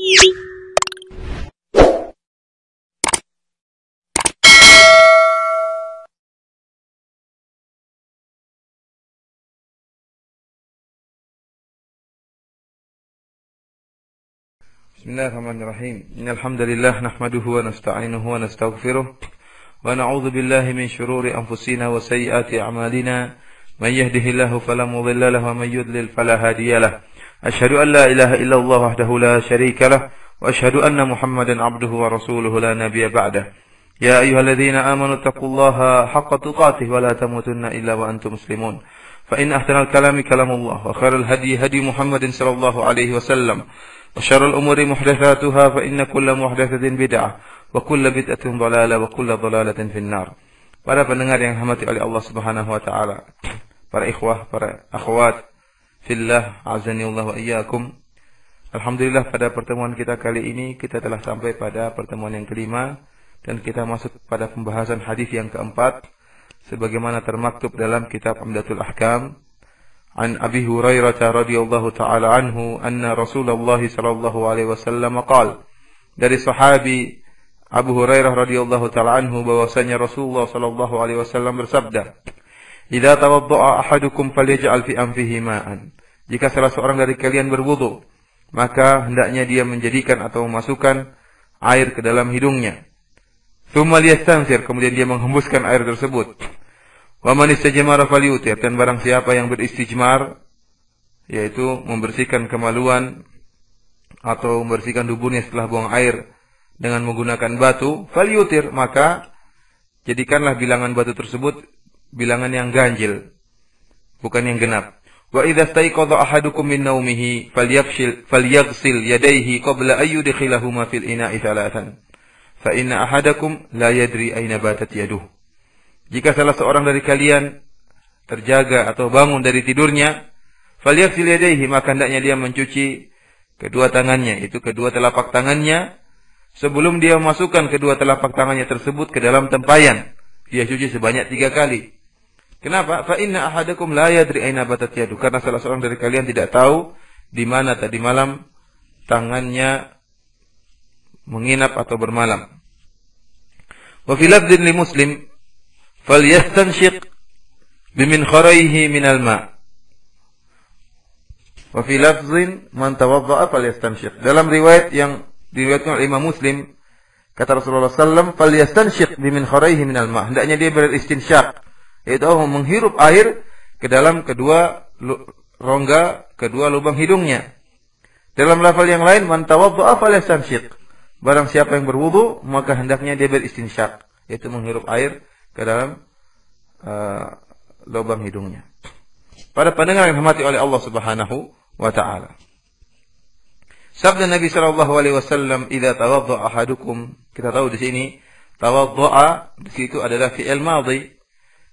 Bismillahirrahmanirrahim. Innal hamdalillah nahmaduhu wa nasta'inuhu wa nastaghfiruh wa na'udzu billahi min shururi anfusina wa sayyiati a'malina. Man yahdihillahu fala mudilla lahu wa man yudlil fala hadiya lahu. Asyhadu an la ilaha illallah wahdahu la syarika lahu wa asyhadu anna Muhammadan 'abduhu wa rasuluhu la nabiyya ba'dahu. Ya ayyuhalladzina amanu taqullaha haqqa tuqatih wa la tamutunna illa wa antum muslimun. Fa in ahsanal kalami kalamullah wa khairal hadi hadi Muhammadin sallallahu alaihi wasallam. وشر الأمور محدثاتها فإن كل محدثة بدعة وكل بدعة ضلالة وكل ضلالة في النار. Para pendengar yang dirahmati oleh Allah Subhanahu wa taala, para ikhwah, para akhwat fillah, azanillahu wa iyyakum. Alhamdulillah, pada pertemuan kita kali ini kita telah sampai pada pertemuan yang kelima dan kita masuk pada pembahasan hadis yang keempat sebagaimana termaktub dalam kitab Umdatul Ahkam. عن أبي هريرة رضي الله تعالى عنه أن رسول الله صلى الله عليه وسلم قال. Dari sahabi Abu Hurairah radhiyallahu taala anhu bahwasanya Rasulullah sallallahu alaihi wasallam bersabda, "Idza tawadda'a ahadukum falyaj'al fi anfihi ma'an." Jika salah seorang dari kalian berwudu, maka hendaknya dia menjadikan atau memasukkan air ke dalam hidungnya. Tsumma liyastansir, kemudian dia menghembuskan air tersebut. Wa man istajmara falyutir, dan barang siapa yang beristijmar, yaitu membersihkan kemaluan atau membersihkan tubuhnya setelah buang air dengan menggunakan batu, falyutir, maka jadikanlah bilangan batu tersebut bilangan yang ganjil, bukan yang genap. Wa idza staiqadha ahadukum min naumihi falyaghsil yadayhi qabla an yudkhilahuma fil ina'i thalathan. Fa inna ahadakum la yadri ayna batat yaduhu. Jika salah seorang dari kalian terjaga atau bangun dari tidurnya, falyaghsil yadayhi, maka hendaknya dia mencuci kedua tangannya, itu kedua telapak tangannya, sebelum dia memasukkan kedua telapak tangannya tersebut ke dalam tempayan. Dia cuci sebanyak 3 kali. Kenapa? Fa inna ahadakum la yadri aina batat yadu, karena salah seorang dari kalian tidak tahu di mana tadi malam tangannya menginap atau bermalam. Wa fi lafdhin li Muslim, falyastanshiq biminkharihi minal ma'. Wa fi lafzin man tawadda'a falyastanshiq. Dalam riwayat yang diriwayatkan oleh Imam Muslim, kata Rasulullah sallallahu alaihi wasallam, falyastanshiq biminkharihi minal ma'. Hendaknya dia beristinsyak, yaitu menghirup air ke dalam kedua rongga, kedua lubang hidungnya. Dalam lafal yang lain, man tawadda'a falyastanshiq. Barang siapa yang berwudu, maka hendaknya dia beristinsyak, yaitu menghirup air ke dalam lubang hidungnya. Para pendengar yang dirahmati oleh Allah Subhanahu wa taala. Sabda Nabi sallallahu alaihi wasallam, "Idza tawadda'a ahadukum." Kita tahu di sini tawadda'a di situ adalah fi'il madhi,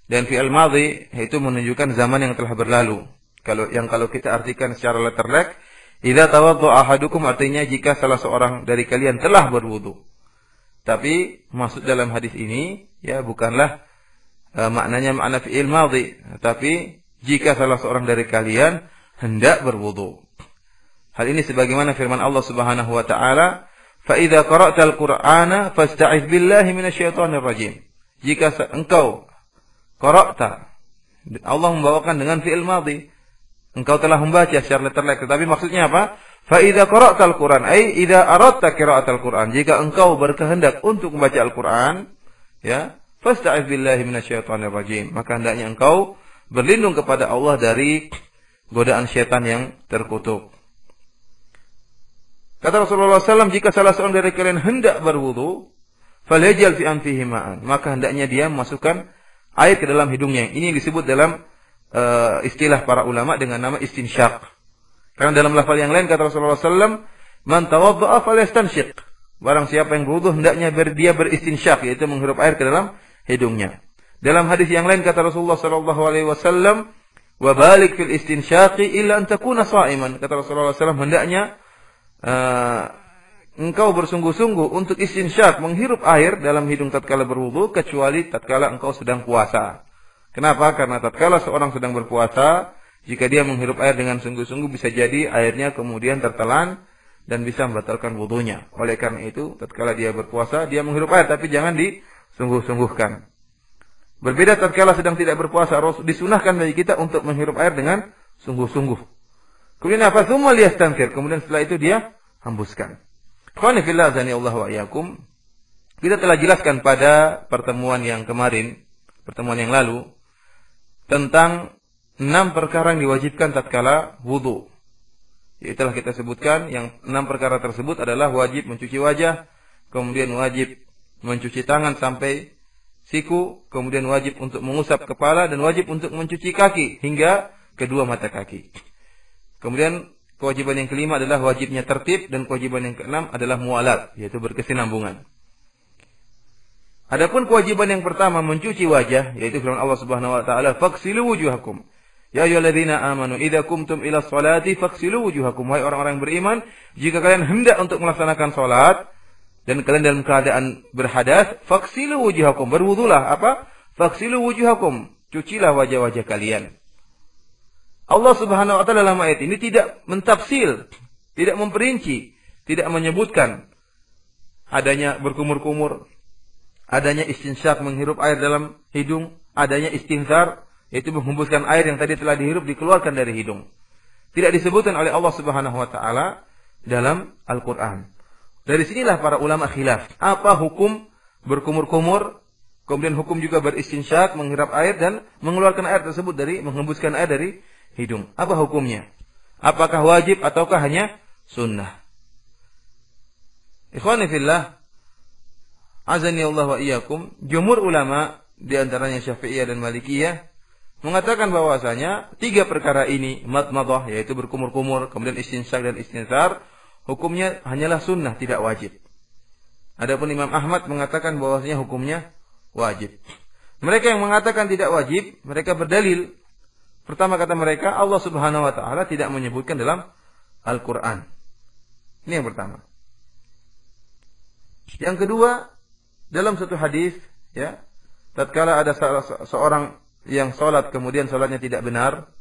dan fi'il madhi itu menunjukkan zaman yang telah berlalu. Kalau kita artikan secara letterlek, idza tawadda'a ahadukum artinya jika salah seorang dari kalian telah berwudu. Tapi maksud dalam hadis ini bukanlah maknanya makna fi'il madhi, tapi jika salah seorang dari kalian hendak berwudu. Hal ini sebagaimana firman Allah Subhanahu wa taala, "Fa idza qara'tal Qur'ana fasta'iz billahi minasyaitonir rajim." Jika engkau qara'ta, Allah membawakan dengan fi'il madhi, engkau telah membaca secara letterlek, tetapi maksudnya apa? Fa idza qara'tal Qur'an, ai idza aradta qira'atal Qur'an, jika engkau berkehendak untuk membaca Al-Qur'an, fasta'iz billahi minasyaitonir rajim, maka hendaknya engkau berlindung kepada Allah dari godaan syaitan yang terkutuk. Kata Rasulullah SAW, jika salah seorang dari kalian hendak berwudu, falyaj'al fi anfihi ma'an, maka hendaknya dia memasukkan air ke dalam hidungnya. Ini disebut dalam istilah para ulama dengan nama istinsyak. Karena dalam lafal yang lain kata Rasulullah SAW, man tawadda'a falyastanshiq. Barang siapa yang berwudu hendaknya dia beristinsyak, yaitu menghirup air ke dalam hidungnya. Dalam hadis yang lain kata Rasulullah sallallahu alaihi wasallam, "Wa balik fil istinsyaqi illa an takuna sha'iman." Kata Rasulullah SAW, hendaknya engkau bersungguh-sungguh untuk istinsyak, menghirup air dalam hidung tatkala berwudu, kecuali tatkala engkau sedang puasa. Kenapa? Karena tatkala seorang sedang berpuasa, jika dia menghirup air dengan sungguh-sungguh, bisa jadi airnya kemudian tertelan dan bisa membatalkan wudunya. Oleh karena itu, tatkala dia berpuasa, dia menghirup air, tapi jangan disungguh-sungguhkan. Berbeda tatkala sedang tidak berpuasa, disunahkan bagi kita untuk menghirup air dengan sungguh-sungguh. Kemudian apa? Tsumma liyastanfir. Kemudian setelah itu dia hembuskan. Ikhwani fillah azani Allah wa iyyakum. Kita telah jelaskan pada pertemuan yang kemarin, pertemuan yang lalu, tentang 6 perkara yang diwajibkan tatkala wudu. Itulah kita sebutkan, yang 6 perkara tersebut adalah wajib mencuci wajah, kemudian wajib mencuci tangan sampai siku, kemudian wajib untuk mengusap kepala, dan wajib untuk mencuci kaki hingga kedua mata kaki. Kemudian kewajiban yang kelima adalah wajibnya tertib, dan kewajiban yang keenam adalah mualat, yaitu berkesinambungan. Adapun kewajiban yang pertama mencuci wajah, yaitu firman Allah Subhanahu wa taala, "Faghsilu wujuhakum." Ya ayyuhalladzina amanu idza kumtum ila sholati faghsilu wujuhakum. Wahai orang-orang beriman, jika kalian hendak untuk melaksanakan salat dan kalian dalam keadaan berhadas, faghsilu wujuhakum. Berwudulah apa? Faghsilu wujuhakum. Cucilah wajah-wajah kalian. Allah Subhanahu wa taala dalam ayat ini tidak mentafsil, tidak memperinci, tidak menyebutkan adanya berkumur-kumur, adanya istinsyak menghirup air dalam hidung, adanya istinthar, yaitu menghembuskan air yang tadi telah dihirup dikeluarkan dari hidung. Tidak disebutkan oleh Allah Subhanahu wa taala dalam Al-Qur'an. Dari sinilah para ulama khilaf, apa hukum berkumur-kumur, kemudian hukum juga beristinsyak, menghirap air dan mengeluarkan air tersebut menghembuskan air dari hidung. Apa hukumnya? Apakah wajib ataukah hanya sunnah? Ikhwani fillah, azani Allah wa iyyakum, jumhur ulama di antaranya Syafi'iyah dan Malikiyah mengatakan bahwasanya 3 perkara ini, madmadah yaitu berkumur-kumur, kemudian istinsyak dan istinthar, hukumnya hanyalah sunnah, tidak wajib. Adapun Imam Ahmad mengatakan bahwasanya hukumnya wajib. Mereka yang mengatakan tidak wajib, mereka berdalil. Pertama kata mereka, Allah Subhanahu wa taala tidak menyebutkan dalam Al-Qur'an. Ini yang pertama. Yang kedua, dalam satu hadis, ya, tatkala ada seorang yang salat kemudian salatnya tidak benar,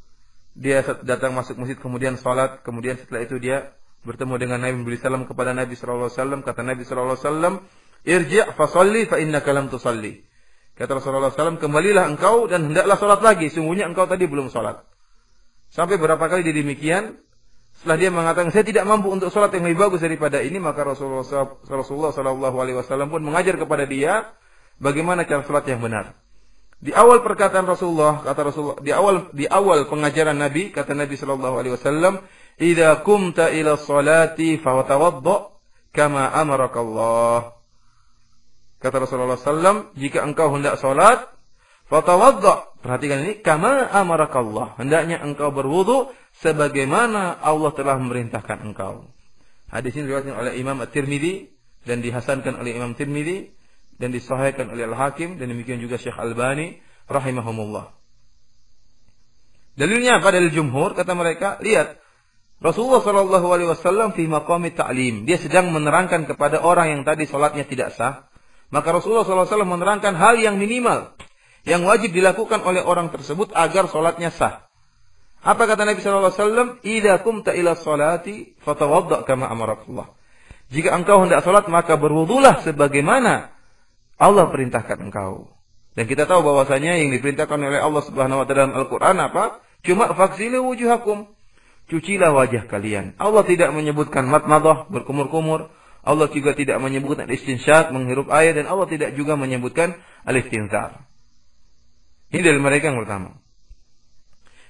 dia datang masuk masjid kemudian salat, kemudian setelah itu dia bertemu dengan Nabi, memberi salam kepada Nabi sallallahu alaihi wasallam, kata Nabi sallallahu alaihi wasallam, "Irji' fa shalli fa innaka lam tusalli." Kata Rasulullah sallallahu alaihi wasallam, "Kembalilah engkau dan hendaklah salat lagi, sungguhnya engkau tadi belum salat." Sampai berapa kali dia demikian, setelah dia mengatakan, "Saya tidak mampu untuk salat yang lebih bagus daripada ini," maka Rasulullah sallallahu alaihi wasallam pun mengajar kepada dia bagaimana cara salat yang benar. Di awal perkataan Rasulullah, kata Rasulullah, di awal pengajaran Nabi, kata Nabi sallallahu alaihi wasallam, "Idza qumta ila sholati fatawadda kama amarakallah." Kata Rasulullah sallallahu, jika engkau hendak salat, fatawadda, perhatikan ini, kama amarakallah, hendaknya engkau berwudu sebagaimana Allah telah memerintahkan engkau. Hadis ini diriwayatkan oleh Imam At-Tirmidzi dan dihasankan oleh Imam Tirmidzi dan disahihkan oleh Al-Hakim, dan demikian juga Syekh Albani rahimahumullah. Dalilnya pada jumhur, kata mereka, lihat, Rasulullah sallallahu alaihi wasallam fi maqami ta'lim, dia sedang menerangkan kepada orang yang tadi salatnya tidak sah, maka Rasulullah sallallahu alaihi wasallam menerangkan hal yang minimal yang wajib dilakukan oleh orang tersebut agar salatnya sah. Apa kata Nabi sallallahu alaihi wasallam? "Idza qumta ila sholati fatawadda kama amarakallah." Jika engkau hendak salat, maka berwudulah sebagaimana Allah perintahkan engkau. Dan kita tahu bahwasanya yang diperintahkan oleh Allah Subhanahu wa taala dalam Al-Qur'an apa? Cuma faghsilu wujuhakum. Cucilah wajah kalian. Allah tidak menyebutkan madmadah, berkumur-kumur. Allah juga tidak menyebutkan istinsyak, menghirup air, dan Allah tidak juga menyebutkan al-istinthar. Ini dalil mereka yang pertama.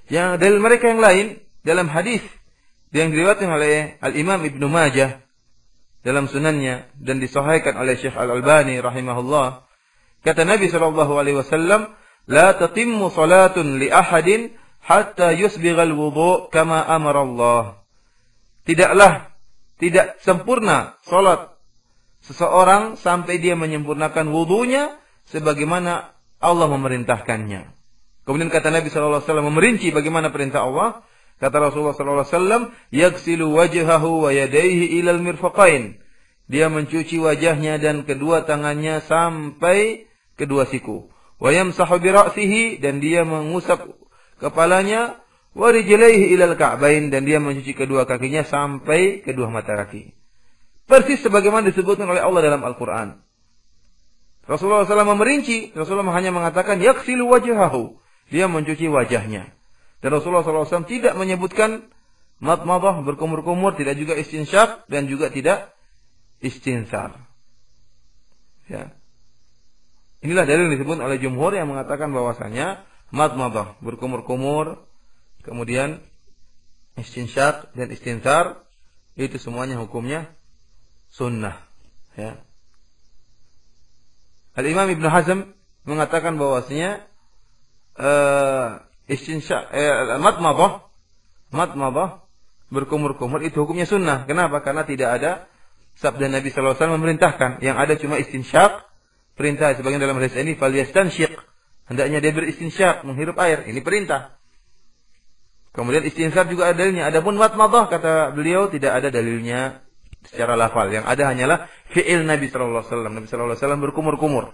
Yang dalil mereka yang lain dalam hadis yang diriwayatkan oleh Al-Imam Ibnu Majah dalam sunannya dan disahihkan oleh Syekh Al-Albani rahimahullah, kata Nabi sallallahu alaihi wasallam, "La tatimmu salatun li ahadin hatta yusbighal wudu' kama amara Allah." Tidak sempurna salat seseorang sampai dia menyempurnakan wudunya sebagaimana Allah memerintahkannya. Kemudian kata Nabi sallallahu alaihi wasallam memerinci bagaimana perintah Allah. Kata Rasulullah sallallahu alaihi wasallam, "Yaghsilu wajhahu wa yadayhi ilal mirfaqain." Dia mencuci wajahnya dan kedua tangannya sampai kedua siku. Wa yamsahu bi ra'sihi, dan dia mengusap kepalanya. wa rijlaihi ilal ka'bain, dan dia mencuci kedua kakinya sampai kedua mata kaki. Persis sebagaimana disebutkan oleh Allah dalam Al-Qur'an. Rasulullah SAW memerinci, Rasulullah hanya mengatakan yaghsilu wajhahu, dia mencuci wajahnya. Dan Rasulullah SAW tidak menyebutkan madmadah, berkumur-kumur, tidak juga istinsyak, dan juga tidak istinsar. Ya. Inilah dalil yang disebut oleh jumhur yang mengatakan bahwasanya madmadah, berkumur-kumur, kemudian istinsyak dan istinsar, itu semuanya hukumnya sunnah. Ya. Al-Imam Ibn Hazm mengatakan bahwasanya istinsyak, madmadah, berkumur-kumur itu hukumnya sunnah. Kenapa? Karena tidak ada sabda Nabi sallallahu alaihi wasallam memerintahkan. Yang ada cuma istinsyak, perintah. Sebagian dalam hadis ini falyastansyiq, hendaknya dia beristinsyak, menghirup air. Ini perintah. Kemudian istinsar juga ada dalilnya. Adapun madmadah, kata beliau, tidak ada dalilnya secara lafal. Yang ada hanyalah fi'il Nabi sallallahu alaihi wasallam. Nabi sallallahu alaihi wasallam berkumur-kumur.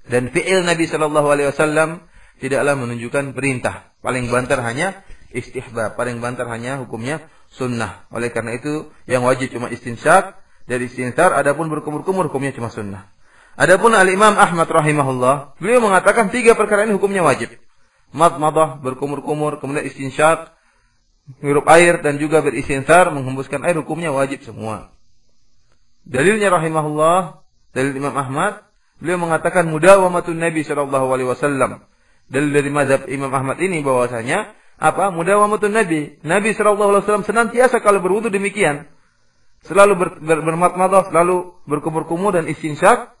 Dan fi'il Nabi sallallahu alaihi wasallam tidaklah menunjukkan perintah. Paling banter hanya istihbab. Paling banter hanya hukumnya sunnah. Oleh karena itu yang wajib cuma istinsyak dari istinsar. Adapun berkumur-kumur hukumnya cuma sunnah. Adapun Al-Imam Ahmad rahimahullah, beliau mengatakan 3 perkara ini hukumnya wajib. Madmadah, berkumur-kumur, kemudian istinsyak, menghirup air, dan juga beristinsar, menghembuskan air, hukumnya wajib semua. Dalilnya rahimahullah, dalil Imam Ahmad, beliau mengatakan mudawamatun Nabi sallallahu alaihi wasallam. Dalil dari mazhab Imam Ahmad ini bahwasanya apa? Mudawamatun Nabi. Nabi sallallahu alaihi wasallam senantiasa kalau berwudu demikian. Selalu bermadmadah, selalu berkumur-kumur dan istinsyak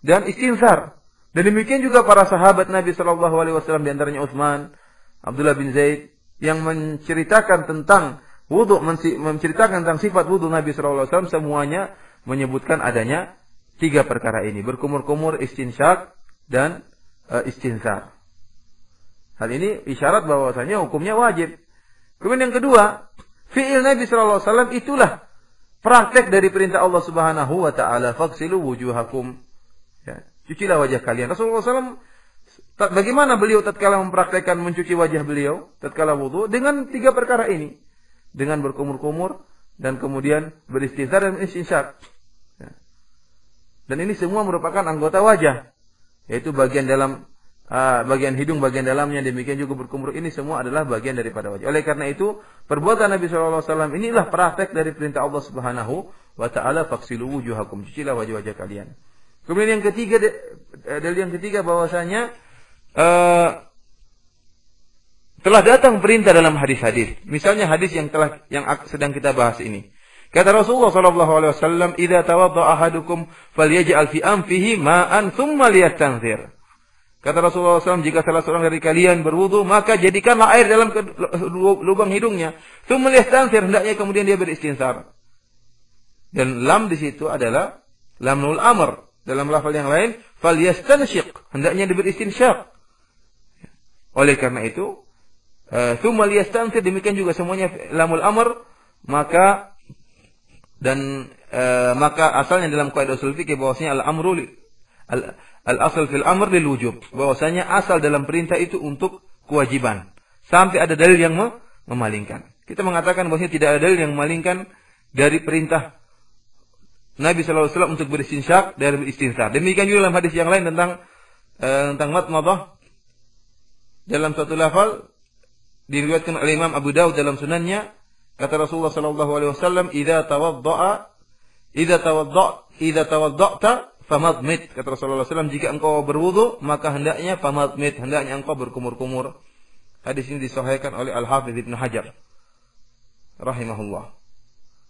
dan istinsar. Dan demikian juga para sahabat Nabi sallallahu alaihi wasallam, di antaranya Utsman, Abdullah bin Zaid, yang menceritakan tentang wudu, menceritakan tentang sifat wudu Nabi sallallahu alaihi wasallam, semuanya menyebutkan adanya 3 perkara ini, berkumur-kumur, istinsyak dan istinsar. Hal ini isyarat bahwasanya hukumnya wajib. Kemudian yang kedua, fi'il Nabi sallallahu alaihi wasallam itulah praktek dari perintah Allah Subhanahu wa taala, faghsilu wujuhakum. Ya, cucilah wajah kalian. Rasulullah SAW, bagaimana beliau tatkala mempraktekkan mencuci wajah beliau tatkala wudu? Dengan 3 perkara ini, dengan berkumur-kumur dan kemudian beristinsar dan istinsyak. Ya. Dan ini semua merupakan anggota wajah, yaitu bagian dalam, bagian hidung, bagian dalamnya, demikian juga berkumur. Ini semua adalah bagian daripada wajah. Oleh karena itu, perbuatan Nabi SAW inilah praktek dari perintah Allah Subhanahu wa taala, faghsilu wujuhakum, cucilah wajah-wajah kalian. Kemudian yang ketiga, dalil yang ketiga bahwasanya telah datang perintah dalam hadis-hadis. Misalnya hadis yang sedang kita bahas ini. Kata Rasulullah sallallahu alaihi wasallam, "Idza tawadda'a ahadukum falyaj'al fi anfihi ma'an tsumma liyastanthir." Kata Rasulullah SAW, jika salah seorang dari kalian berwudu, maka jadikanlah air dalam lubang hidungnya. Tsumma liyastanthir, hendaknya kemudian dia beristinsar. Dan lam di situ adalah lamul amr. Dalam lafal yang lain, falyastansyiq, hendaknya diberi istinsyak. Oleh karena itu, tsumma liyastanthir, demikian juga semuanya lamul amr, maka asalnya dalam kaidah ushul fikih bahwasanya al-asal fil amr lil wujub, bahwasanya asal dalam perintah itu untuk kewajiban, sampai ada dalil yang memalingkan. Kita mengatakan bahwasanya tidak ada dalil yang memalingkan dari perintah Nabi sallallahu alaihi wasallam untuk beristinsyak dan beristinsar. Demikian juga dalam hadis yang lain tentang madmadah, dalam satu lafal diriwayatkan oleh Imam Abu Dawud dalam sunannya, kata Rasulullah sallallahu alaihi wasallam, idza tawadda'ta famadmid. Kata Rasulullah SAW, jika engkau berwudu maka hendaknya famadmid, hendaknya engkau berkumur-kumur. Hadis ini disahihkan oleh Al-Hafidz Ibnu Hajar rahimahullah.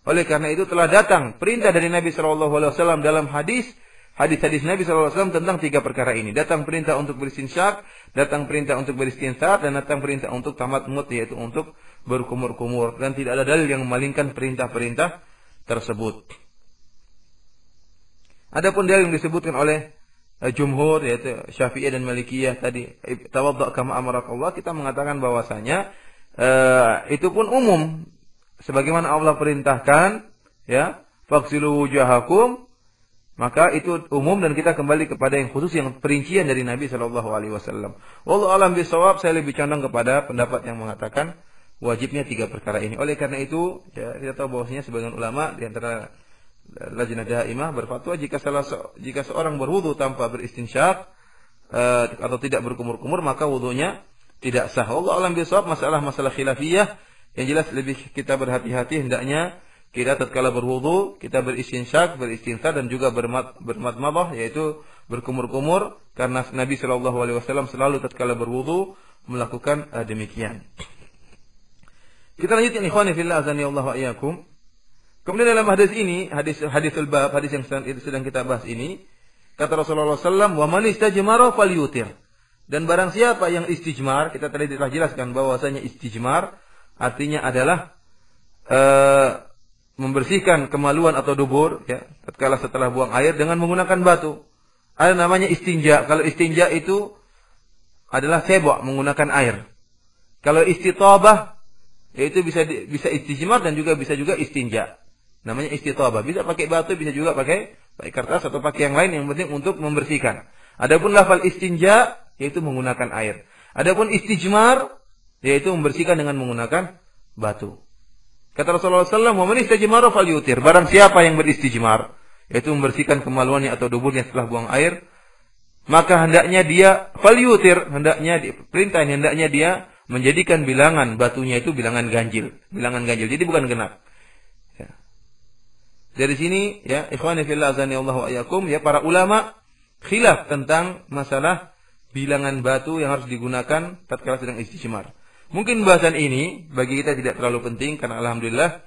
Oleh karena itu telah datang perintah dari Nabi SAW dalam hadis Nabi SAW tentang 3 perkara ini. Datang perintah untuk beristinsyak, datang perintah untuk beristinsar, dan datang perintah untuk tamatmut, yaitu untuk berkumur-kumur. Dan tidak ada dalil yang memalingkan perintah-perintah tersebut. Adapun dalil yang disebutkan oleh jumhur, yaitu Syafi'iyah dan Malikiyah tadi, tawadda' kama amarakallah, kita mengatakan bahwasanya itu pun umum. Sebagaimana Allah perintahkan, ya, faghsilu wujuhakum, Maka itu umum dan kita kembali kepada yang khusus, yang perincian dari Nabi Shallallahu Alaihi Wasallam. Wallahu a'lam bishawab. Saya lebih condong kepada pendapat yang mengatakan wajibnya 3 perkara ini. Oleh karena itu, ya, kita tahu bahwasanya sebagian ulama di antara Lajnah Daimah berfatwa jika seorang berwudu tanpa beristinsyak atau tidak berkumur-kumur, maka wudunya tidak sah. Wallahu a'lam bishawab. Masalah khilafiyah. Yang jelas lebih kita berhati-hati, hendaknya kita tatkala berwudu, kita beristinsyak, beristinsar dan juga bermadmadah, yaitu berkumur-kumur, karena Nabi Shallallahu Alaihi Wasallam selalu tatkala berwudu melakukan demikian. Kita lanjutkan ikhwani fillah azanillahu wa iyyakum. Kemudian dalam hadis ini, hadisul bab, hadis yang sedang kita bahas ini, kata Rasulullah SAW, wa man istajmara falyutir. Dan barang siapa yang istijmar, kita tadi telah jelaskan bahwasanya istijmar artinya adalah membersihkan kemaluan atau dubur, ya, tatkala setelah buang air dengan menggunakan batu. Ada namanya istinja. Kalau istinja itu adalah sebok menggunakan air. Kalau istitabah, yaitu bisa istijmar dan bisa juga istinja. Namanya istitabah. Bisa pakai batu, bisa juga pakai kertas atau pakai yang lain, yang penting untuk membersihkan. Adapun lafal istinja yaitu menggunakan air. Adapun istijmar yaitu membersihkan dengan menggunakan batu. Kata Rasulullah SAW, "Wa man istajmara falyutir." Barang siapa yang beristijmar, yaitu membersihkan kemaluannya atau duburnya setelah buang air, maka hendaknya dia falyutir, hendaknya dia menjadikan bilangan batunya itu bilangan ganjil. Jadi bukan genap. Ya. Dari sini, ya, ikhwani fillah azanillahu wa iyyakum, ya, para ulama khilaf tentang masalah bilangan batu yang harus digunakan tatkala sedang istijmar. Mungkin bahasan ini bagi kita tidak terlalu penting karena alhamdulillah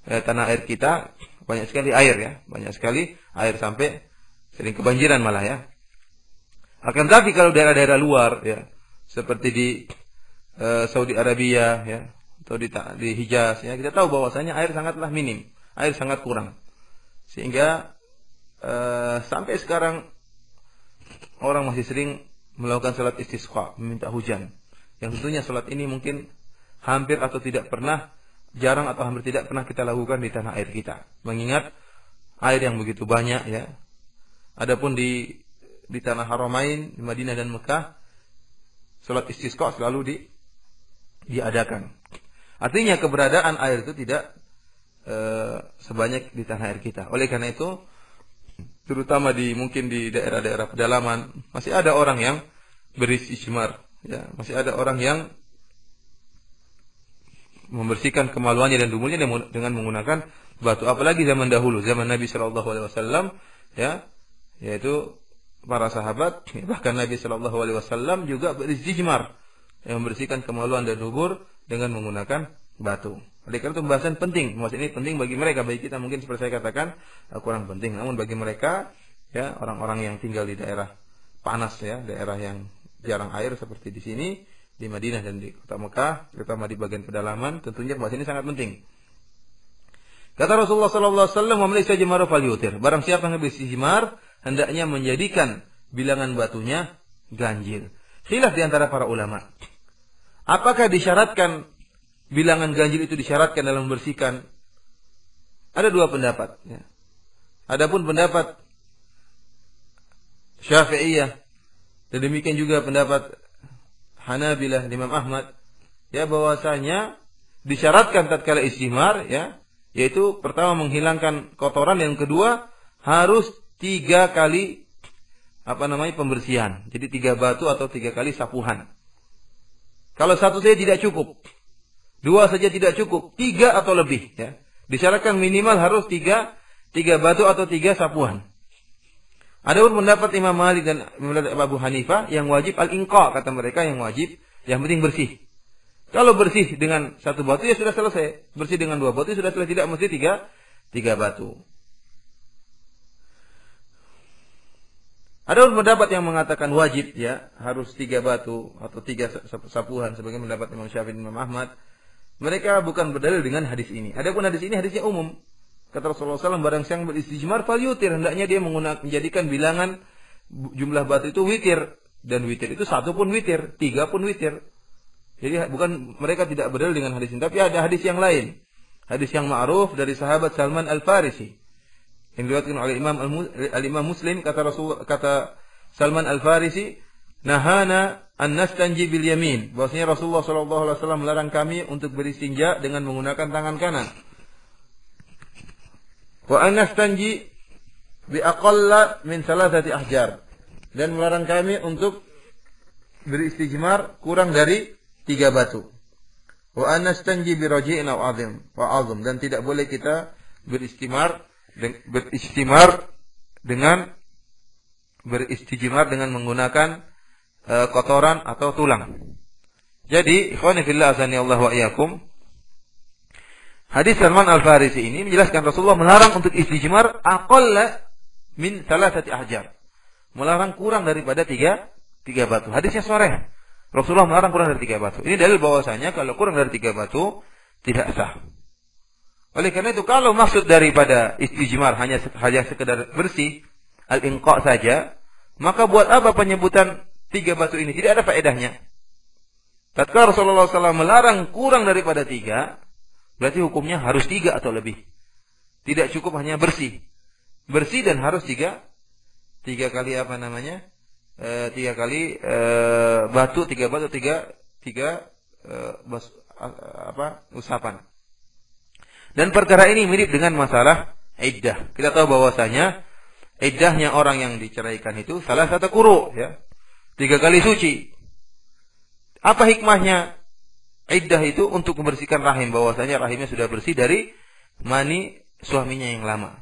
tanah air kita banyak sekali air, ya, banyak sekali air sampai sering kebanjiran malah, ya. Akan tapi kalau daerah-daerah luar, ya, seperti di Saudi Arabia, ya, atau di Hijaz, ya, kita tahu bahwasanya air sangatlah minim, air sangat kurang, sehingga sampai sekarang orang masih sering melakukan salat istisqa, meminta hujan. Yang tentunya salat ini mungkin hampir atau tidak pernah, jarang atau hampir tidak pernah kita lakukan di tanah air kita, mengingat air yang begitu banyak, ya. Adapun di tanah Haramain, di Madinah dan Mekah, salat istisqa selalu diadakan. Artinya keberadaan air itu tidak sebanyak di tanah air kita. Oleh karena itu, terutama mungkin di daerah-daerah pedalaman, masih ada orang yang beristijmar, ya, masih ada orang yang membersihkan kemaluannya dan duburnya dengan menggunakan batu. Apalagi zaman dahulu, zaman Nabi Shallallahu Alaihi Wasallam, ya, yaitu para sahabat, bahkan Nabi Shallallahu Alaihi Wasallam juga beristijmar, yang membersihkan kemaluan dan dubur dengan menggunakan batu. Oleh karena itu pembahasan penting, maksud ini penting bagi mereka, bagi kita mungkin seperti saya katakan kurang penting. Namun bagi mereka, ya, orang-orang yang tinggal di daerah panas, ya, daerah yang jarang air seperti di sini, di Madinah dan di kota Mekah, terutama di bagian pedalaman, tentunya pembahasan ini sangat penting. Kata Rasulullah sallallahu alaihi wasallam, "Wa man istajmara falyutir." Barang siapa yang beristijmar, hendaknya menjadikan bilangan batunya ganjil. Khilaf di antara para ulama. Apakah disyaratkan bilangan ganjil itu disyaratkan dalam membersihkan? Ada dua pendapat, ya. Adapun pendapat Syafi'iyah dan demikian juga pendapat Hanabilah, Imam Ahmad, ya, bahwasanya disyaratkan tatkala istijmar, ya, yaitu pertama menghilangkan kotoran, yang kedua harus 3 kali pembersihan. Jadi 3 batu atau 3 kali sapuhan. Kalau 1 saja tidak cukup, 2 saja tidak cukup, 3 atau lebih, ya. Disyaratkan minimal harus 3 batu atau 3 sapuhan. Adapun pendapat Imam Malik dan Abu Hanifah, yang wajib al-inqa, kata mereka, yang wajib, yang penting bersih. Kalau bersih dengan 1 batu ya sudah selesai. Bersih dengan 2 batu sudah selesai, tidak mesti 3 batu. Adapun pendapat yang mengatakan wajib, ya, harus 3 batu atau 3 sapuhan, sebagai pendapat Imam Syafi'i dan Imam Ahmad, mereka bukan berdalil dengan hadis ini. Adapun hadis ini hadisnya umum. Kata Rasulullah SAW, barang siapa beristijmar falyutir, hendaknya dia menjadikan bilangan jumlah batu itu witir, dan witir itu 1 pun witir, 3 pun witir. Jadi bukan, mereka tidak berdalil dengan hadis ini, tapi ada hadis yang lain. Hadis yang ma'ruf dari sahabat Salman Al-Farisi. Yang diriwayatkan oleh Imam Muslim, kata Salman Al-Farisi, nahana an nastanji bil yamin. Bahwasanya Rasulullah sallallahu alaihi wasallam melarang kami untuk beristinja dengan menggunakan tangan kanan. Wa an nastanji bi aqalla min thalathati ahjar. Dan melarang kami untuk beristijmar kurang dari 3 batu. Wa an nastanji bi raji'in aw 'azim dan tidak boleh kita beristijmar dengan menggunakan kotoran atau tulang. Jadi, ikhwani fillah azani Allah wa iyyakum. Hadis Salman Al-Farisi ini menjelaskan Rasulullah melarang untuk istijmar aqalla min thalathati ahjar. Melarang kurang daripada 3 batu. Hadisnya sharih. Rasulullah melarang kurang dari 3 batu. Ini dalil bahwasanya kalau kurang dari 3 batu tidak sah. Oleh karena itu kalau maksud daripada istijmar hanya sekedar bersih, al-inqa saja, maka buat apa penyebutan 3 batu ini? Tidak ada faedahnya. Tatkala Rasulullah SAW melarang kurang daripada 3, berarti hukumnya harus 3 atau lebih. Tidak cukup hanya bersih. Bersih dan harus 3 kali apa namanya? 3 kali batu, 3 usapan. Dan perkara ini mirip dengan masalah iddah. Kita tahu bahwasanya iddahnya orang yang diceraikan itu salah satu quru, ya. 3 kali suci. Apa hikmahnya iddah itu? Untuk membersihkan rahim, bahwasanya rahimnya sudah bersih dari mani suaminya yang lama.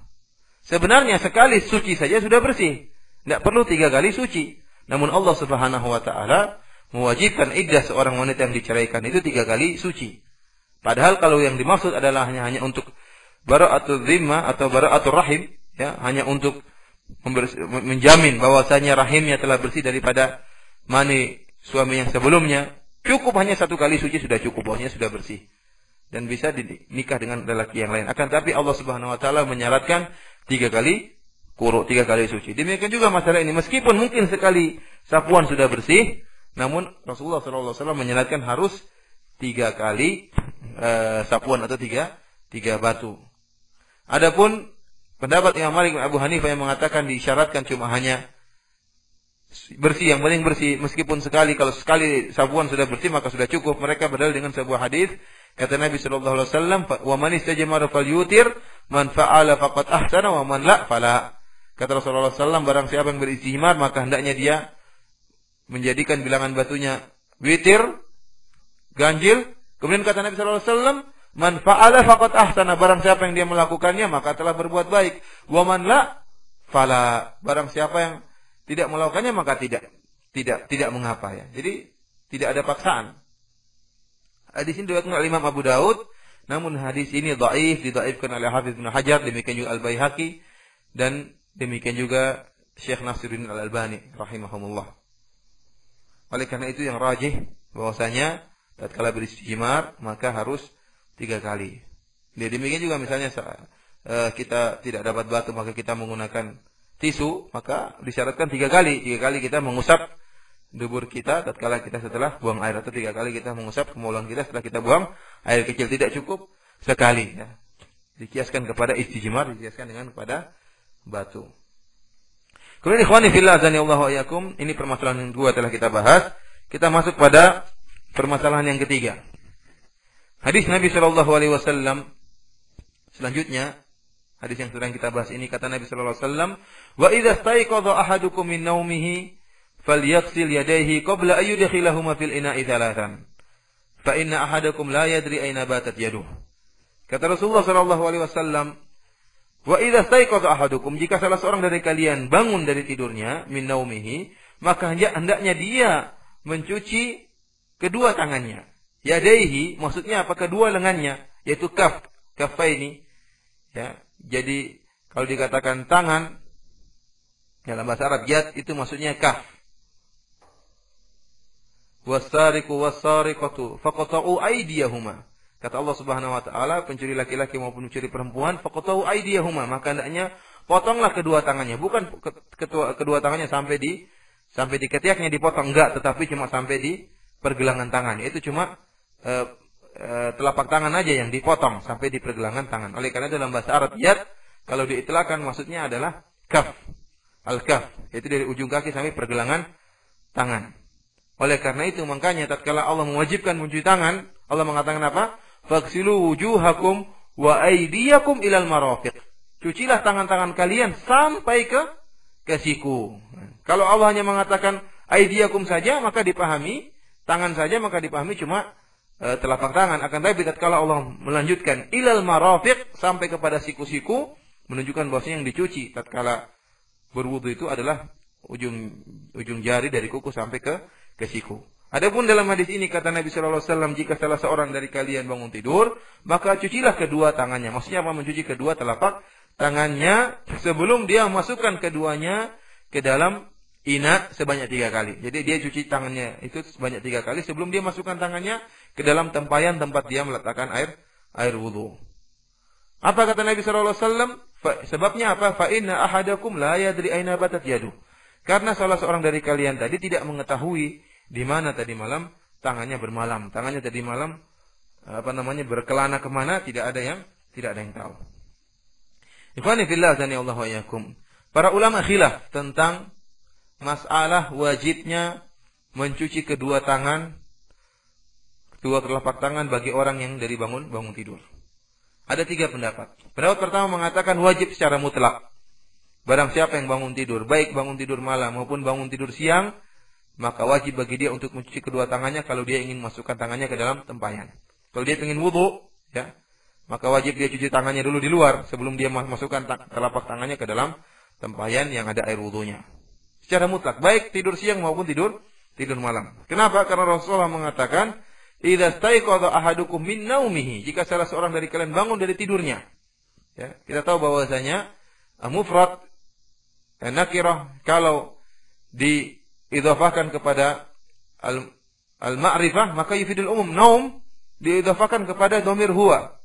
Sebenarnya sekali suci saja sudah bersih. Tidak perlu 3 kali suci. Namun Allah Subhanahu wa taala mewajibkan iddah seorang wanita yang diceraikan itu 3 kali suci. Padahal kalau yang dimaksud adalah hanya untuk bara'atul dhimma atau bara'atul rahim, ya, hanya untuk menjamin bahwasanya rahimnya telah bersih daripada mani suami yang sebelumnya, cukup hanya 1 kali suci sudah cukup, bahwasanya sudah bersih dan bisa dinikah dengan lelaki yang lain. Akan tapi Allah Subhanahu wa taala menyaratkan 3 kali quru, 3 kali suci. Demikian juga masalah ini, meskipun mungkin sekali sapuan sudah bersih, namun Rasulullah sallallahu alaihi wasallam menyarankan harus 3 kali sapuan atau 3 batu. Adapun pendapat Imam Malik dan Abu Hanifah yang mengatakan disyaratkan cuma hanya bersih, yang paling bersih, meskipun kalau sekali sapuan sudah bersih maka sudah cukup. Mereka berdalil dengan sebuah hadis, kata Nabi sallallahu alaihi wasallam, "Wa man istajmara falyutir, man fa'ala faqad ahsana wa man la fala." Kata Rasulullah SAW, barang siapa yang beristijmar maka hendaknya dia menjadikan bilangan batunya witir, ganjil. Kemudian kata Nabi SAW, man fa'ala faqad ahsana, barang siapa yang dia melakukannya maka telah berbuat baik. Wa man la fala, barang siapa yang tidak melakukannya maka tidak mengapa, ya. Jadi tidak ada paksaan. Hadis ini diriwayatkan oleh Imam Abu Daud, namun hadis ini dhaif, didhaifkan oleh Hafiz Ibnu Hajar, demikian juga Al-Baihaqi dan demikian juga Syekh Nasiruddin Al-Albani rahimahumullah. Oleh karena itu yang rajih bahwasanya tatkala beristijmar maka harus 3 kali. Demikian juga misalnya kita tidak dapat batu maka kita menggunakan tisu, maka disyaratkan 3 kali. 3 kali kita mengusap dubur kita tatkala kita setelah buang air, atau 3 kali kita mengusap kemaluan kita setelah kita buang air kecil. Tidak cukup sekali, ya. Dikiaskan kepada istijmar, dikiaskan dengan kepada batu. Kemudian ikhwani fillah azani Allah wa iyyakum, ini permasalahan yang 2 telah kita bahas. Kita masuk pada permasalahan yang ketiga. Hadis Nabi sallallahu alaihi wasallam selanjutnya, hadis yang sedang kita bahas ini, kata Nabi sallallahu alaihi wasallam, "Wa idza staiqadha ahadukum min naumihi falyaghsil yadayhi qabla an yudkhilahuma fil ina'i thalathan. Fa inna ahadakum la yadri aina batat yaduh." Kata Rasulullah sallallahu alaihi wasallam, "Wa idza staiqadha ahadukum," jika salah seorang dari kalian bangun dari tidurnya, min naumihi, maka hendaknya dia mencuci kedua tangannya. Yadaihi maksudnya apa? Kedua lengannya, yaitu kafaini. Ya, jadi kalau dikatakan tangan dalam bahasa Arab yad itu maksudnya kaf. Was-sariqu was-sariqatu faqta'u aydiyahuma. Kata Allah Subhanahu wa taala, pencuri laki-laki maupun pencuri perempuan, faqta'u aydiyahuma, maka hendaknya potonglah kedua tangannya, bukan kedua tangannya sampai di ketiaknya dipotong, enggak, tetapi cuma sampai di pergelangan tangan. Itu cuma telapak tangan aja yang dipotong sampai di pergelangan tangan. Oleh karena dalam bahasa Arab yad Kalau diitlaqkan maksudnya adalah kaf. Al-kaf, yaitu dari ujung kaki sampai pergelangan tangan. Oleh karena itu makanya tatkala Allah mewajibkan mencuci tangan, Allah mengatakan apa? Faghsilu wujuhakum wa aydiyakum ilal marafiq. Cucilah tangan-tangan kalian sampai ke siku. Kalau Allah hanya mengatakan aydiyakum saja maka dipahami, tangan saja maka dipahami cuma telapak tangan. Akan tetapi tatkala Allah melanjutkan ilal marafiq sampai kepada siku-siku, menunjukkan bahwasanya yang dicuci tatkala berwudu itu adalah ujung jari dari kuku sampai ke siku. Adapun dalam hadis ini kata Nabi sallallahu alaihi wasallam, jika salah seorang dari kalian bangun tidur, maka cucilah kedua tangannya. Maksudnya apa? Mencuci kedua telapak tangannya sebelum dia memasukkan keduanya ke dalam ina sebanyak 3 kali. Jadi dia cuci tangannya itu sebanyak 3 kali sebelum dia masukkan tangannya ke dalam tempayan tempat dia meletakkan air wudu. Apa kata Nabi sallallahu alaihi wasallam? Sebabnya apa? Fa inna ahadakum la yadri aina batat yadu. Karena salah seorang dari kalian tadi tidak mengetahui di mana tadi malam tangannya bermalam. Tangannya tadi malam berkelana kemana, tidak ada yang tahu. Ikhwani fillah azanillahu wa iyyakum. Para ulama khilaf tentang masalah wajibnya mencuci kedua tangan, kedua telapak tangan bagi orang yang dari bangun tidur. Ada 3 pendapat. Pendapat pertama mengatakan wajib secara mutlak. Barang siapa yang bangun tidur, baik bangun tidur malam maupun bangun tidur siang, maka wajib bagi dia untuk mencuci kedua tangannya kalau dia ingin masukkan tangannya ke dalam tempayan. Kalau dia ingin wudu, ya, maka wajib dia cuci tangannya dulu di luar sebelum dia masukkan telapak tangannya ke dalam tempayan yang ada air wudunya. Secara mutlak, baik tidur siang maupun tidur malam. Kenapa? Karena Rasulullah mengatakan, "Idza staiqadha ahadukum min naumihi," jika salah seorang dari kalian bangun dari tidurnya. Ya, kita tahu bahwasanya mufrad nakirah kalau diidhafahkan kepada al-ma'rifah maka yufidul umum. Naum diidhafahkan kepada dhamir huwa.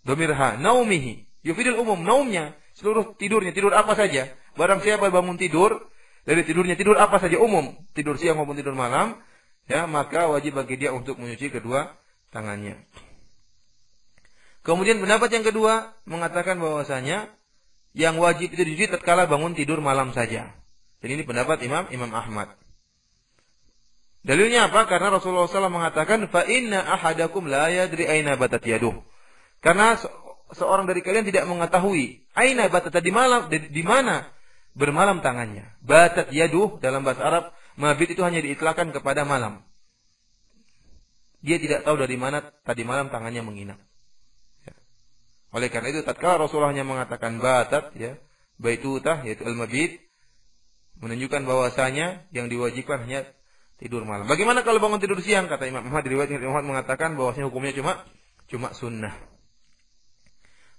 Dhamir ha, naumihi yufidul umum, naumnya seluruh tidurnya, tidur apa saja. Barang siapa bangun tidur dari tidurnya, tidur apa saja umum, tidur siang maupun tidur malam, ya, maka wajib bagi dia untuk mencuci kedua tangannya. Kemudian pendapat yang kedua mengatakan bahwasanya yang wajib itu dicuci tatkala bangun tidur malam saja. Dan ini pendapat Imam Ahmad. Dalilnya apa? Karena Rasulullah SAW mengatakan, fa inna ahadakum la yadri aina batat yaduh. Karena seorang dari kalian tidak mengetahui aina batat, di mana bermalam tangannya. Batat yaduh dalam bahasa Arab, mabit itu hanya diitlaqkan kepada malam. Dia tidak tahu dari mana tadi malam tangannya menginap. Ya. Oleh karena itu tatkala Rasulullah hanya mengatakan batat, ya, baitutah yaitu al-mabit, menunjukkan bahwasanya yang diwajibkan hanya tidur malam. Bagaimana kalau bangun tidur siang? Kata Imam Ahmad, riwayat Imam Ahmad mengatakan bahwasanya hukumnya cuma sunnah.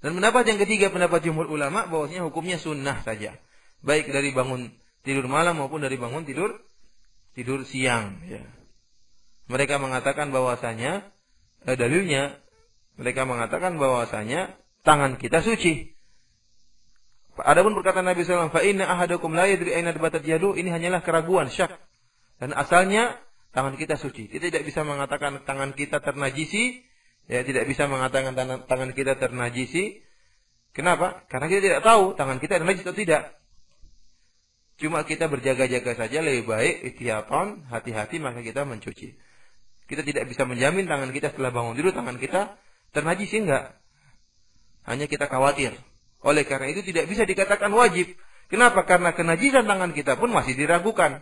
Dan pendapat yang ketiga, pendapat jumhur ulama, bahwasanya hukumnya sunnah saja. Baik dari bangun tidur malam maupun dari bangun tidur siang, ya. Mereka mengatakan bahwasanya dalilnya mereka mengatakan bahwasanya tangan kita suci. Adapun perkataan Nabi sallallahu alaihi wasallam, fa inna ahadakum la yadri aina batat yadu, ini hanyalah keraguan, syak. Dan asalnya tangan kita suci. Kita tidak bisa mengatakan tangan kita ternajisi, ya, tidak bisa mengatakan tangan kita ternajisi. Kenapa? Karena kita tidak tahu tangan kita najis atau tidak. Cuma kita berjaga-jaga saja, lebih baik ihtiyatan, hati-hati maka kita mencuci. Kita tidak bisa menjamin tangan kita setelah bangun tidur tangan kita ternajis, enggak. Hanya kita khawatir. Oleh karena itu tidak bisa dikatakan wajib. Kenapa? Karena kenajisan tangan kita pun masih diragukan.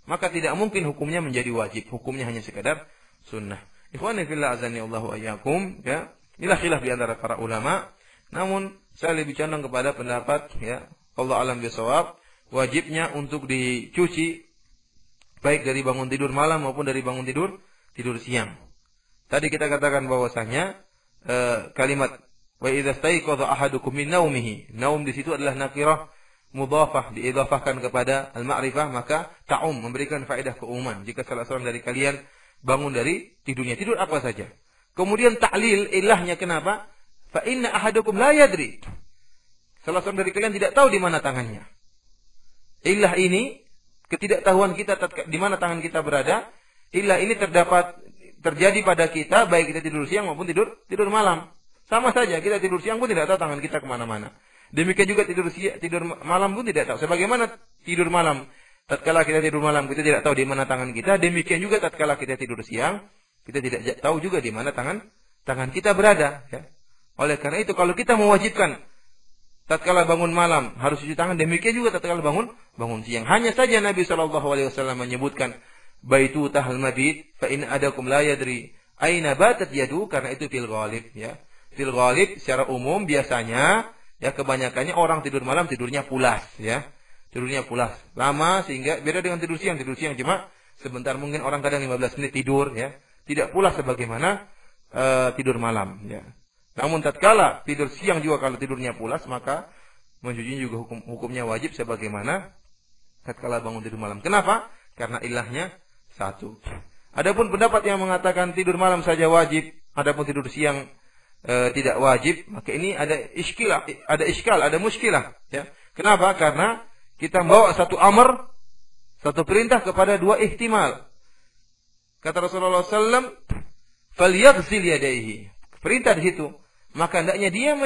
Maka tidak mungkin hukumnya menjadi wajib. Hukumnya hanya sekadar sunnah. Ikhwani fillah azanillahu wa iyyakum, ya. Inilah khilaf di antara para ulama. Namun saya lebih condong kepada pendapat, ya, Allah alam bisawab, wajibnya untuk dicuci baik dari bangun tidur malam maupun dari bangun tidur siang. Tadi kita katakan bahwasanya kalimat wa idza staiqadha ahadukum min naumihi, naum di situ adalah nakirah mudhafah, diidhafahkan kepada al-ma'rifah, maka ta'um, memberikan faedah keumuman. Jika salah seorang dari kalian bangun dari tidurnya, tidur apa saja. Kemudian ta'lil, ilahnya kenapa? Fa inna ahadukum la yadri. Salah seorang dari kalian tidak tahu di mana tangannya. Ilah ini, ketidaktahuan kita di mana tangan kita berada, ilah ini terjadi pada kita, baik kita tidur siang maupun tidur malam. Sama saja, kita tidur siang pun tidak tahu tangan kita kemana-mana. Demikian juga tidur malam pun tidak tahu. Sebagaimana tidur malam, tatkala kita tidur malam kita tidak tahu di mana tangan kita, demikian juga tatkala kita tidur siang, kita tidak tahu juga di mana tangan kita berada, ya. Oleh karena itu kalau kita mewajibkan tatkala bangun malam harus cuci tangan, demikian juga tatkala bangun siang. Hanya saja Nabi SAW menyebutkan baitu tahal mabit fa in adakum la yadri aina batat yadu, karena itu fil ghalib, ya. Fil ghalib secara umum biasanya, ya, kebanyakannya orang tidur malam tidurnya pulas, ya. Tidurnya pulas, lama, sehingga beda dengan tidur siang. Tidur siang cuma sebentar, mungkin orang kadang 15 menit tidur, ya. Tidak pulas sebagaimana tidur malam, ya. Namun tatkala tidur siang juga kalau tidurnya pulas, maka mencuci juga hukumnya wajib sebagaimana tatkala bangun tidur malam. Kenapa? Karena ilahnya satu. Adapun pendapat yang mengatakan tidur malam saja wajib, adapun tidur siang tidak wajib, maka ini ada iskal, ada muskilah, ya. Kenapa? Karena kita membawa satu amr, satu perintah kepada dua ihtimal. Kata Rasulullah SAW, "Falyaghsil yadayhi." Perintah di situ, maka hendaknya dia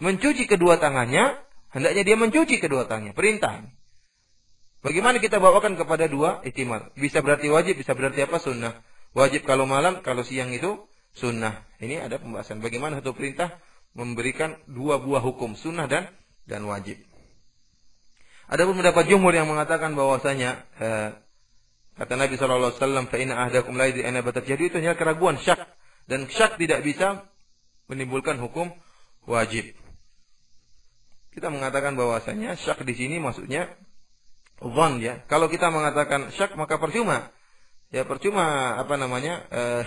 mencuci kedua tangannya, hendaknya dia mencuci kedua tangannya. Perintah. Bagaimana kita bawakan kepada dua ihtimal? Bisa berarti wajib, bisa berarti apa? Sunnah. Wajib kalau malam, kalau siang itu sunnah. Ini ada pembahasan bagaimana satu perintah memberikan dua buah hukum, sunnah dan wajib. Adapun pendapat jumhur yang mengatakan bahwasanya kata Nabi SAW, fa inna ahdakum la yadri aina batat yadu, itu hanya keraguan, syak, dan syak tidak bisa menimbulkan hukum wajib. Kita mengatakan bahwasanya syak di sini maksudnya dzan, ya. Kalau kita mengatakan syak maka percuma. Ya, percuma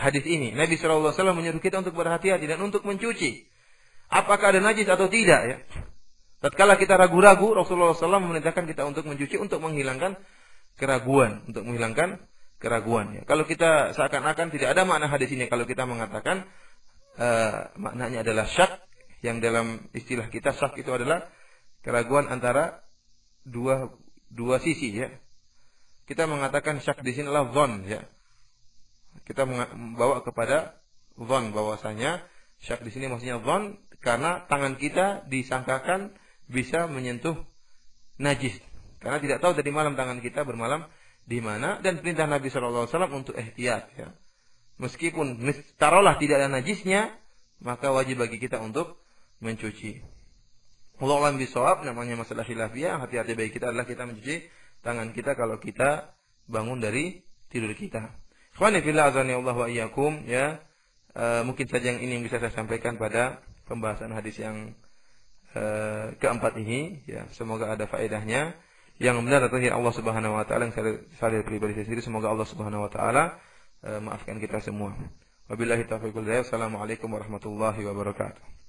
hadis ini. Nabi SAW menyuruh kita untuk berhati-hati dan untuk mencuci. Apakah ada najis atau tidak, ya? Tatkala kita ragu-ragu, Rasulullah SAW memerintahkan kita untuk mencuci, untuk menghilangkan keraguan, ya. Kalau kita seakan-akan tidak ada makna hadis ini, kalau kita mengatakan maknanya adalah syak, yang dalam istilah kita syak itu adalah keraguan antara dua sisi, ya. Kita mengatakan syak di sini adalah dzan, ya. Kita membawa kepada dzan bahwasanya syak di sini maksudnya dzan karena tangan kita disangkakan bisa menyentuh najis. Karena tidak tahu tadi malam tangan kita bermalam di mana, dan perintah Nabi SAW untuk ihtiyat, ya. Meskipun taruhlah tidak ada najisnya, maka wajib bagi kita untuk mencuci. Wallahu a'lam bishawab, namanya masalah khilafiyah, hati-hati bagi kita adalah kita mencuci tangan kita kalau kita bangun dari tidur kita. Ikhwani fillah azani Allah wa iyyakum, ya. Mungkin saja yang ini yang bisa saya sampaikan pada pembahasan hadis yang keempat ini, ya. Semoga ada faedahnya. Yang benar adalah Allah Subhanahu wa taala, yang saya pribadi sendiri, semoga Allah Subhanahu wa taala maafkan kita semua. Wabillahi taufiq wal hidayah. Assalamualaikum warahmatullahi wabarakatuh.